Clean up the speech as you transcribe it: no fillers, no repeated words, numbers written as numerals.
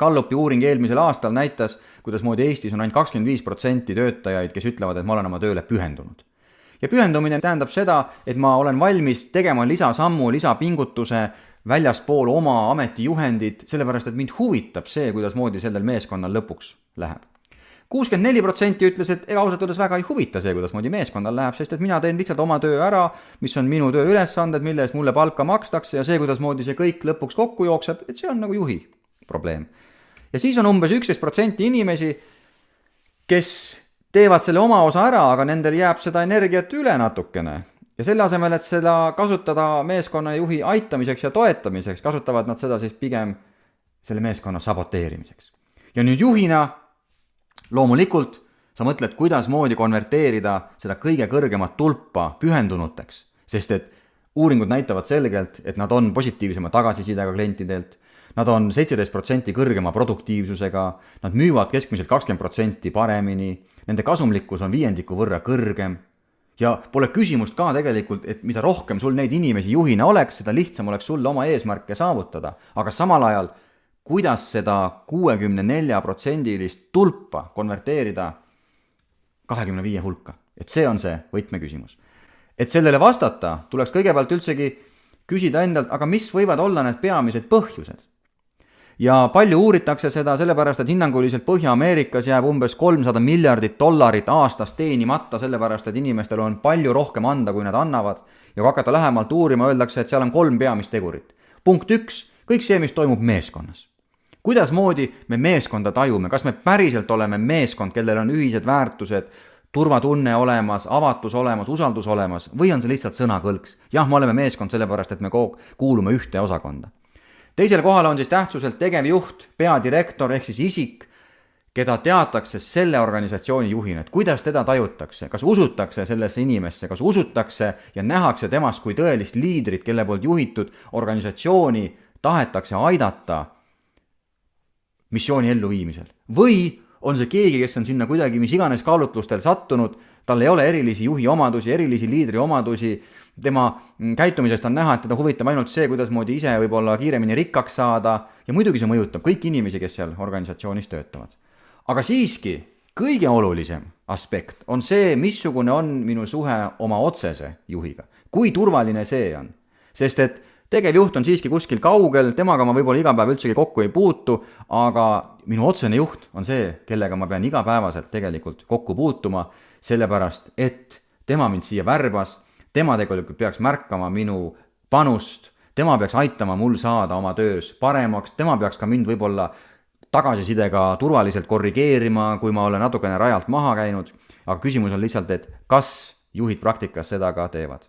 Gallupi uuring eelmisel aastal näitas, kuidas moodi Eestis on ainult 25% töötajaid, kes ütlevad, et ma olen oma tööle pühendunud. Ja pühendumine tähendab seda, et ma olen valmis tegema lisasammu, lisapingutuse väljaspool oma ametijuhendit, sellepärast et mind huvitab see, kuidas moodi sellel meeskonnal lõpuks läheb. 64% ütles, et ausalt öeldes väga ei huvita see, kuidas moodi meeskonnal läheb, sest et mina teen lihtsalt oma töö ära, mis on minu töö ülesanded, mille eest mulle palka makstakse ja see, kuidas moodi see kõik lõpuks kokku jookseb, et see on nagu juhi probleem. Ja siis on umbes 11% inimesi, kes teevad selle oma osa ära, aga nendel jääb seda energiat üle natukene. Ja selle asemel, et seda kasutada meeskonna juhi aitamiseks ja toetamiseks, kasutavad nad seda siis pigem selle meeskonna saboteerimiseks. Ja nüüd juhina loomulikult sa mõtled, kuidas moodi konverteerida seda kõige kõrgemat tulpa pühendunuteks, sest et uuringud näitavad selgelt, et nad on positiivsema tagasisidega klientidelt, nad on 17% kõrgema produktiivsusega, nad müüvad keskmiselt 20% paremini, nende kasumlikkus on 5% võrra kõrgem ja pole küsimust ka tegelikult, et mida rohkem sul neid inimesi juhina oleks, seda lihtsam oleks sulle oma eesmärke saavutada, aga samal ajal kuidas seda 64% tulpa konverteerida 25 hulka. Et see on see võtmeküsimus. Et sellele vastata, tuleks kõigepealt üldsegi küsida endalt, aga mis võivad olla need peamised põhjused? Ja palju uuritakse seda sellepärast, et hinnanguliselt Põhja-Ameerikas jääb umbes $300 miljardit aastas teenimata, sellepärast, et inimestel on palju rohkem anda, kui nad annavad. Ja kui hakata lähemalt uurima, öeldakse, et seal on 3 peamist tegurit. Punkt 1, kõik see, mis toimub meeskonnas. Kuidas moodi me meeskonda tajume? Kas me päriselt oleme meeskond, kellel on ühised väärtused, turvatunne olemas, avatus olemas, usaldus olemas või on see lihtsalt sõnakõlks? Jah, me oleme meeskond sellepärast, et me kuulume ühte osakonda. Teisel kohal on siis tähtsuselt tegevjuht, peadirektor ehk siis isik, keda teatakse selle organisatsiooni juhina, et kuidas teda tajutakse, kas usutakse sellesse inimesse, kas usutakse ja nähakse temast kui tõelist liidrit, kelle poolt juhitud organisatsiooni tahetakse aidata missiooni elluviimisel. Või on see keegi, kes on sinna kuidagi mis iganes kaalutlustel sattunud, tal ei ole erilisi juhi omadusi, erilisi liidri omadusi, tema käitumisest on näha, et teda huvitab ainult see, kuidas moodi ise võib-olla kiiremini rikkaks saada ja muidugi see mõjutab kõik inimesi, kes seal organisatsioonis töötavad. Aga siiski kõige olulisem aspekt on see, missugune on minu suhe oma otsese juhiga. Kui turvaline see on? Sest et tegevjuht on siiski kuskil kaugel, temaga ma võib-olla iga päev üldsegi kokku ei puutu, aga minu otsene juht on see, kellega ma pean igapäevaselt tegelikult kokku puutuma, sellepärast, et tema mind siia värbas, tema tegelikult peaks märkama minu panust, tema peaks aitama mul saada oma töös paremaks, tema peaks ka mind võib-olla tagasisidega turvaliselt korrigeerima, kui ma olen natukene rajalt maha käinud, aga küsimus on lihtsalt, et kas juhid praktikas seda ka teevad.